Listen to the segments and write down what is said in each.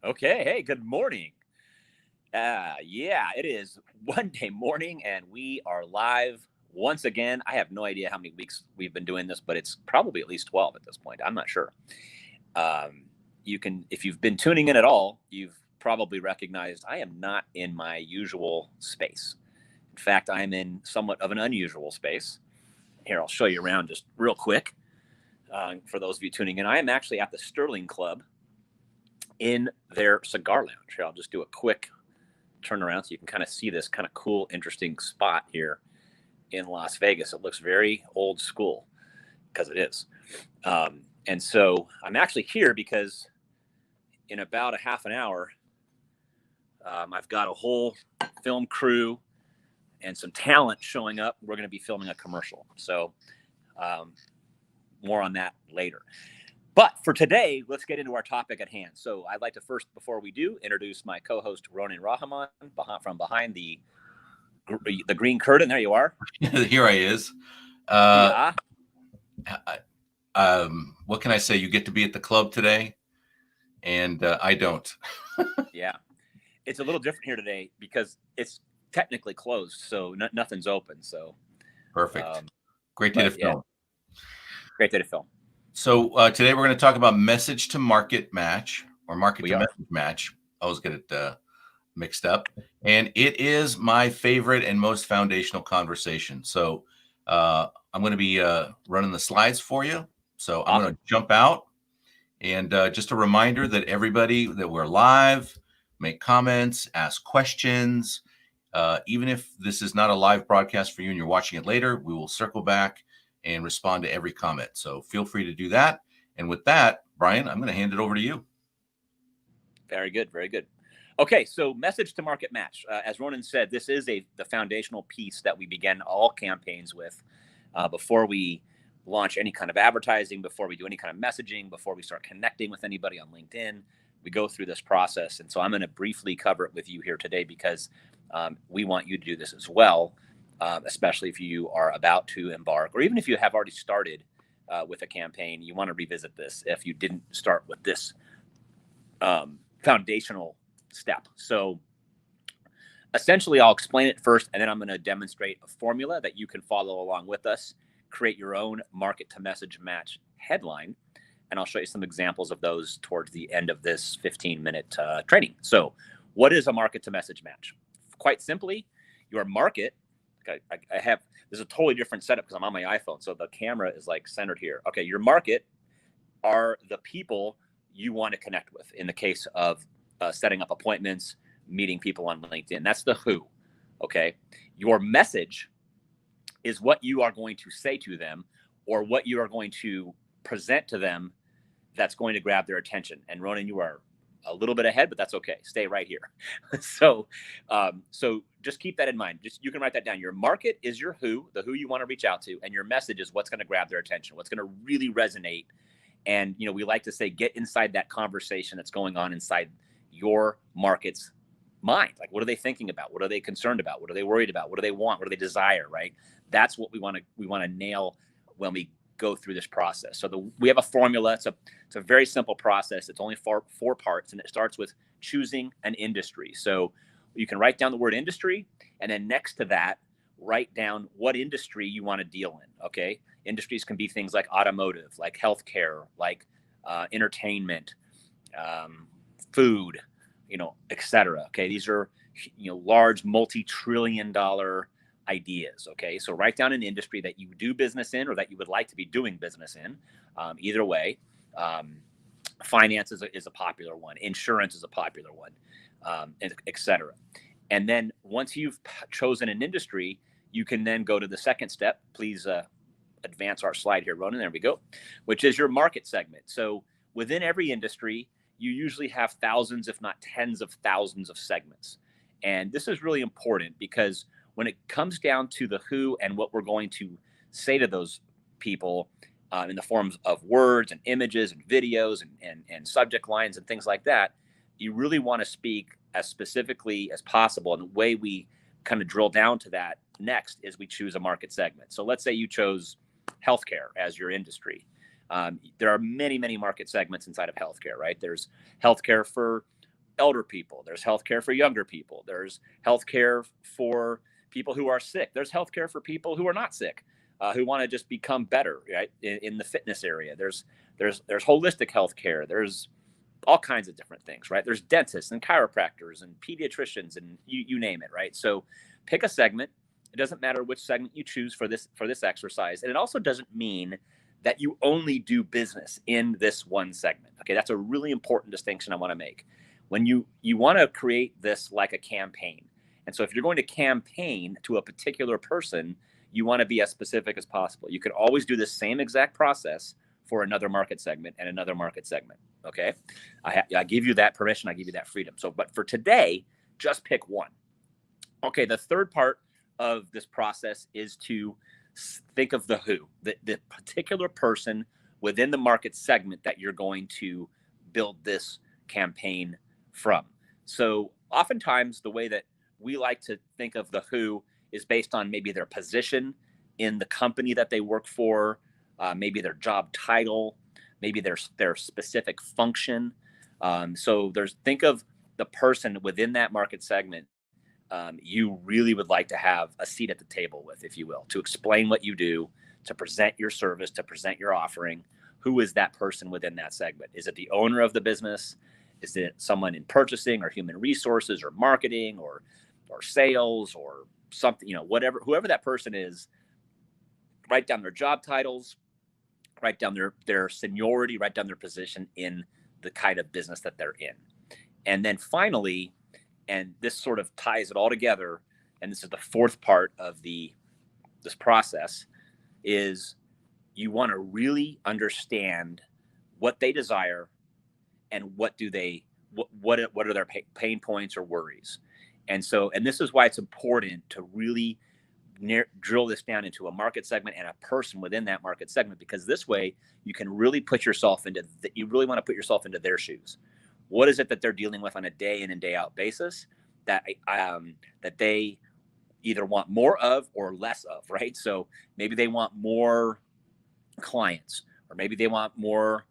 Okay. Hey, good morning. Yeah, it is Monday morning and we are live once again. I have no idea how many weeks we've been doing this, but it's probably at least 12 at this point. I'm not sure. Um, if you've been tuning in at all, you've probably recognized I am not in my usual space. In fact, I'm in somewhat of an unusual space. Here, I'll show you around just real quick. For those of you tuning in, I am actually at the Sterling Club in their cigar lounge. Here, I'll just do a quick turn around so you can kind of see this kind of cool, interesting spot here in Las Vegas. It looks very old school because it is. And so I'm actually here because in about a half an hour, I've got a whole film crew and some talent showing up. We're going to be filming a commercial. So more on that later. But for today, let's get into our topic at hand. So I'd like to first, before we do, introduce my co-host, Ronan Rahman, from behind the green curtain. There you are. Here I is. Yeah. What can I say? You get to be at the club today, and I don't. Yeah. It's a little different here today because it's technically closed, so nothing's open. So Perfect. Great day to film. Yeah. Great day to film. So today we're going to talk about message to market match or market to message match. I always get it mixed up. And it is my favorite and most foundational conversation. So I'm going to be running the slides for you. So I'm going to jump out. And just a reminder that everybody that we're live, make comments, ask questions. Even if this is not a live broadcast for you and you're watching it later, we will circle back and respond to every comment. So feel free to do that. And with that, Brian, I'm going to hand it over to you. Very good. Very good. Okay, so message to market match. As Ronan said, this is the foundational piece that we begin all campaigns with before we launch any kind of advertising, before we do any kind of messaging, before we start connecting with anybody on LinkedIn. We go through this process. And so I'm going to briefly cover it with you here today because we want you to do this as well, especially if you are about to embark, or even if you have already started with a campaign, you want to revisit this if you didn't start with this foundational step. So essentially, I'll explain it first, and then I'm going to demonstrate a formula that you can follow along with us, create your own market to message match headline, and I'll show you some examples of those towards the end of this 15-minute training. So what is a market to message match? Quite simply, your market, I have, this is a totally different setup because I'm on my iPhone, so the camera is like centered here. Okay, your market are the people you want to connect with in the case of setting up appointments, meeting people on LinkedIn. That's the who, okay? Your message is what you are going to say to them or what you are going to present to them that's going to grab their attention. And Ronan, you are a little bit ahead, but that's okay. Stay right here. So just keep that in mind. You can write that down. Your market is your who, the who you want to reach out to, and your message is what's going to grab their attention, what's going to really resonate. And, we like to say, get inside that conversation that's going on inside your market's mind. Like, what are they thinking about? What are they concerned about? What are they worried about? What do they want? What do they desire? Right? That's what we want to nail when we go through this process. So we have a formula. It's a very simple process. It's only four parts, and it starts with choosing an industry. So you can write down the word industry, and then next to that, write down what industry you want to deal in. Okay. Industries can be things like automotive, like healthcare, like entertainment, food, etc. Okay. These are, large multi-trillion-dollar ideas. Okay. So write down an industry that you do business in or that you would like to be doing business in. Either way, finance is a popular one. Insurance is a popular one, etc. And then once you've chosen an industry, you can then go to the second step. Please advance our slide here, Ronan. There we go, which is your market segment. So within every industry, you usually have thousands, if not tens of thousands of segments. And this is really important because when it comes down to the who and what we're going to say to those people in the forms of words and images and videos and subject lines and things like that, you really want to speak as specifically as possible. And the way we kind of drill down to that next is we choose a market segment. So let's say you chose healthcare as your industry. There are many, many market segments inside of healthcare, right? There's healthcare for elder people. There's healthcare for younger people. There's healthcare for people who are sick. There's healthcare for people who are not sick, who want to just become better, right? In the fitness area, there's holistic healthcare. There's all kinds of different things, right? There's dentists and chiropractors and pediatricians and you name it, right? So pick a segment. It doesn't matter which segment you choose for this exercise, and it also doesn't mean that you only do business in this one segment. Okay, that's a really important distinction I want to make. When you want to create this like a campaign, and so if you're going to campaign to a particular person, you want to be as specific as possible. You can always do the same exact process for another market segment and another market segment. Okay, I give you that permission. I give you that freedom. So, but for today, just pick one. Okay, the third part of this process is to think of the who, the particular person within the market segment that you're going to build this campaign from. So oftentimes the way that we like to think of the who is based on maybe their position in the company that they work for, maybe their job title, maybe their specific function. So think of the person within that market segment you really would like to have a seat at the table with, if you will, to explain what you do, to present your service, to present your offering. Who is that person within that segment? Is it the owner of the business? Is it someone in purchasing or human resources or marketing or sales or something, whatever, whoever that person is? Write down their job titles, write down their seniority, write down their position in the kind of business that they're in. And then finally, and this sort of ties it all together, and this is the fourth part of this process, is you want to really understand what they desire and what are their pain points or worries. And this is why it's important to really drill this down into a market segment and a person within that market segment, because this way you can really put yourself into you really want to put yourself into their shoes. What is it that they're dealing with on a day in and day out basis that they either want more of or less of, right? So maybe they want more clients, or maybe they want more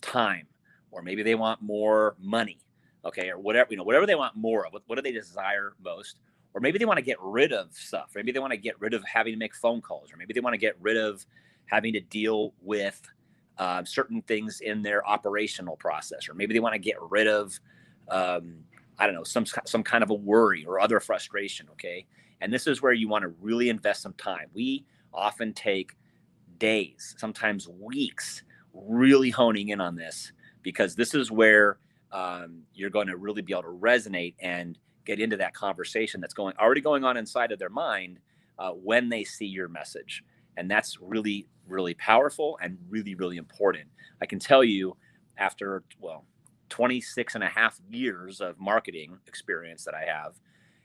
time, or maybe they want more money, okay, or whatever they want more of. What do they desire most? Or maybe they want to get rid of stuff. Maybe they want to get rid of having to make phone calls, or maybe they want to get rid of having to deal with certain things in their operational process, or maybe they want to get rid of, I don't know, some kind of a worry or other frustration. Okay. And this is where you want to really invest some time. We often take days, sometimes weeks, really honing in on this, because this is where you're going to really be able to resonate and get into that conversation that's already going on inside of their mind when they see your message. And that's really, really powerful and really, really important. I can tell you, after 26 and a half years of marketing experience that I have,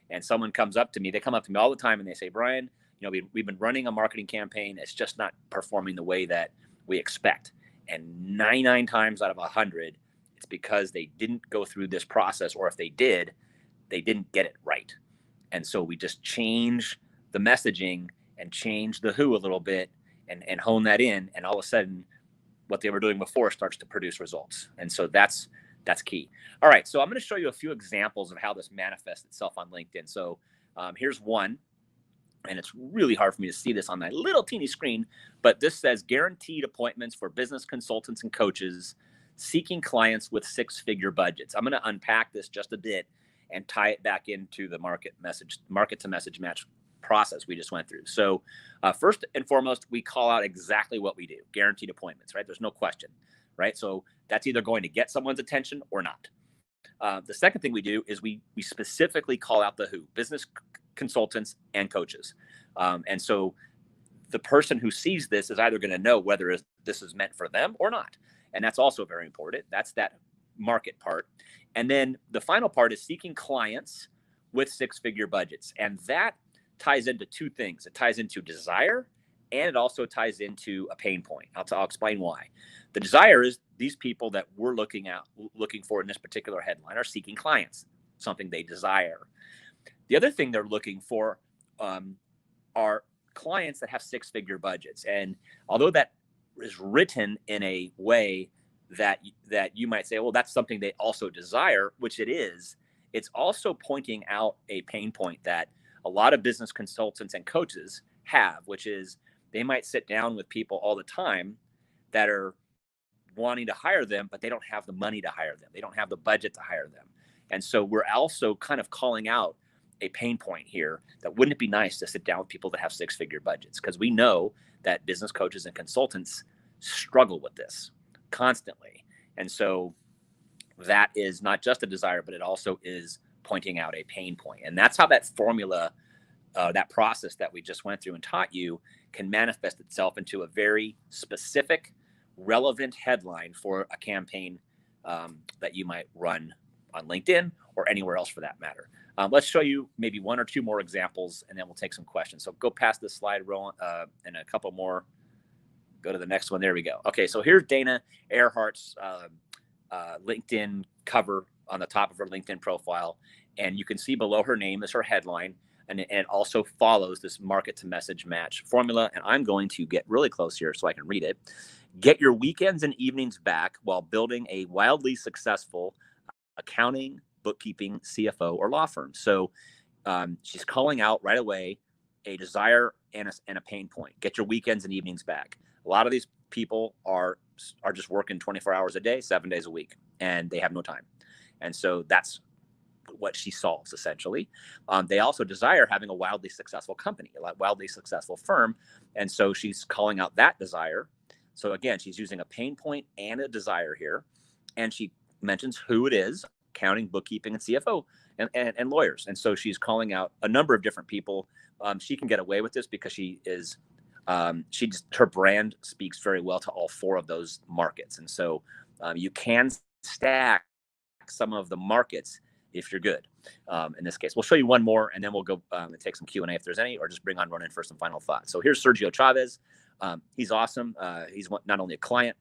and someone comes up to me, they come up to me all the time and they say, Brian, we've been running a marketing campaign. It's just not performing the way that we expect. And 99 times out of 100, it's because they didn't go through this process, or if they did, they didn't get it right. And so we just change the messaging and change the who a little bit and hone that in. And all of a sudden, what they were doing before starts to produce results. And so that's key. All right. So I'm going to show you a few examples of how this manifests itself on LinkedIn. So here's one, and it's really hard for me to see this on my little teeny screen, but this says guaranteed appointments for business consultants and coaches seeking clients with six-figure budgets. I'm going to unpack this just a bit and tie it back into the market to message match process we just went through. So first and foremost, we call out exactly what we do: guaranteed appointments, right? There's no question, right? So that's either going to get someone's attention or not. The second thing we do is we specifically call out the who: business consultants and coaches. And so the person who sees this is either going to know whether this is meant for them or not. And that's also very important. That's that market part. And then the final part is seeking clients with six-figure budgets. And that ties into two things. It ties into desire, and it also ties into a pain point. I'll explain why. The desire is these people that we're looking for in this particular headline are seeking clients, something they desire. The other thing they're looking for are clients that have six-figure budgets. And although that is written in a way that you might say, well, that's something they also desire, which it is. It's also pointing out a pain point that a lot of business consultants and coaches have, which is they might sit down with people all the time that are wanting to hire them, but they don't have the money to hire them. They don't have the budget to hire them. And so we're also kind of calling out a pain point here that wouldn't it be nice to sit down with people that have six-figure budgets? Because we know that business coaches and consultants struggle with this constantly. And so that is not just a desire, but it also is pointing out a pain point. And that's how that formula, that process that we just went through and taught you, can manifest itself into a very specific, relevant headline for a campaign that you might run on LinkedIn or anywhere else for that matter. Let's show you maybe one or two more examples, and then we'll take some questions. So go past this slide, Roland, and a couple more. Go to the next one. There we go. Okay, so here's Dana Earhart's LinkedIn cover on the top of her LinkedIn profile. And you can see below her name is her headline. And it also follows this market to message match formula. And I'm going to get really close here so I can read it. Get your weekends and evenings back while building a wildly successful accounting, bookkeeping, CFO, or law firm. So she's calling out right away a desire and a pain point. Get your weekends and evenings back. A lot of these people are just working 24 hours a day, 7 days a week, and they have no time. And so that's what she solves essentially. They also desire having a wildly successful company, a wildly successful firm. And so she's calling out that desire. So again, she's using a pain point and a desire here. And she mentions who it is: accounting, bookkeeping, and CFO and lawyers. And so she's calling out a number of different people. She can get away with this because she is, her brand speaks very well to all four of those markets. And so you can stack some of the markets if you're good. In this case, we'll show you one more, and then we'll go and take some Q&A if there's any, or just bring on Ronan for some final thoughts. So here's Sergio Chavez. He's awesome. He's not only a client,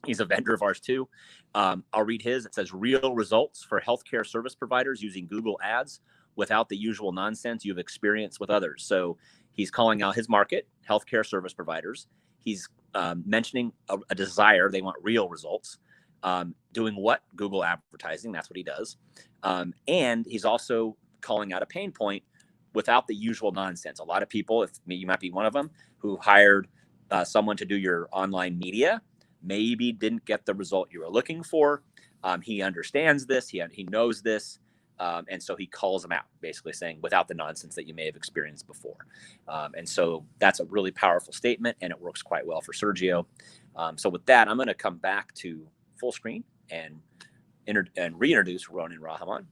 he's a vendor of ours too. I'll read his. It says, real results for healthcare service providers using Google Ads without the usual nonsense you've experienced with others. So he's calling out his market, healthcare service providers. He's mentioning a desire. They want real results. Doing what? Google advertising. That's what he does. And he's also calling out a pain point without the usual nonsense. A lot of people, you might be one of them, who hired someone to do your online media, maybe didn't get the result you were looking for. He understands this. He knows this. And so he calls them out, basically saying, without the nonsense that you may have experienced before. And so that's a really powerful statement, and it works quite well for Sergio. So with that, I'm going to come back to full screen and reintroduce Ronan Rahman.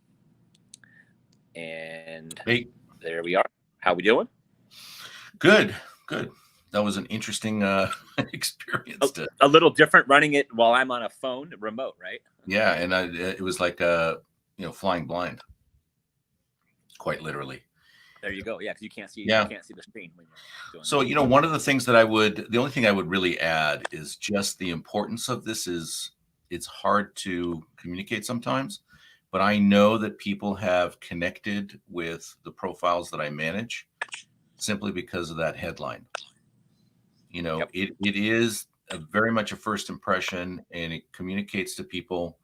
And hey, there we are. How we doing? Good. That was an interesting experience. A little different running it while I'm on a phone remote, right? Yeah, and it was like flying blind, quite literally. There you go. Yeah, because you can't see the screen when you're doing so that. One of the things the only thing I would really add is just the importance of this is it's hard to communicate sometimes, but I know that people have connected with the profiles that I manage simply because of that headline. Yep. It is very much a first impression, and it communicates to people,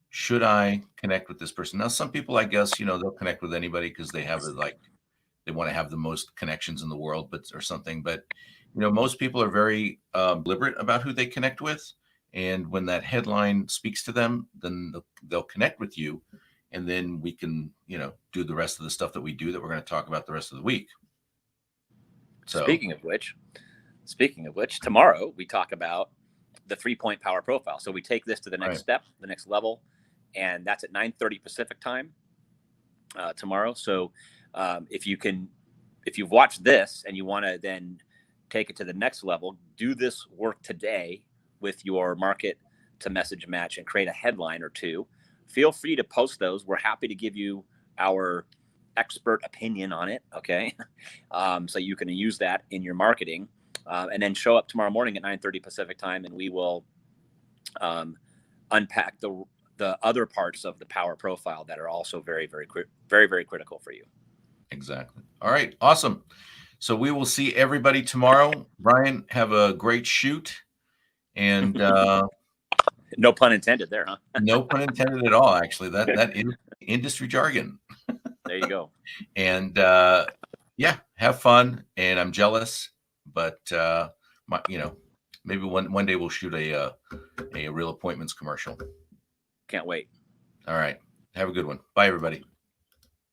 should I connect with this person? Now, some people, I guess, they'll connect with anybody because they have they want to have the most connections in the world, or something. But, most people are very deliberate about who they connect with. And when that headline speaks to them, then they'll connect with you. And then we can, do the rest of the stuff that we do that we're going to talk about the rest of the week. So Speaking of which, tomorrow we talk about the 3-point power profile. So we take this to the next step, the next level, and that's at 9:30 Pacific time tomorrow. So if you've watched this and you want to then take it to the next level, do this work today with your market to message match and create a headline or two. Feel free to post those. We're happy to give you our expert opinion on it. Okay. So you can use that in your marketing. And then show up tomorrow morning at 9:30 Pacific time, and we will unpack the other parts of the power profile that are also very, very, very, very critical for you. Exactly. All right. Awesome. So we will see everybody tomorrow. Brian, have a great shoot. And No pun intended there, huh? No pun intended at all. Actually, that is industry jargon. There you go. And yeah, have fun. And I'm jealous, but maybe one day we'll shoot a Real Appointments commercial. Can't wait. All right. Have a good one. Bye, everybody.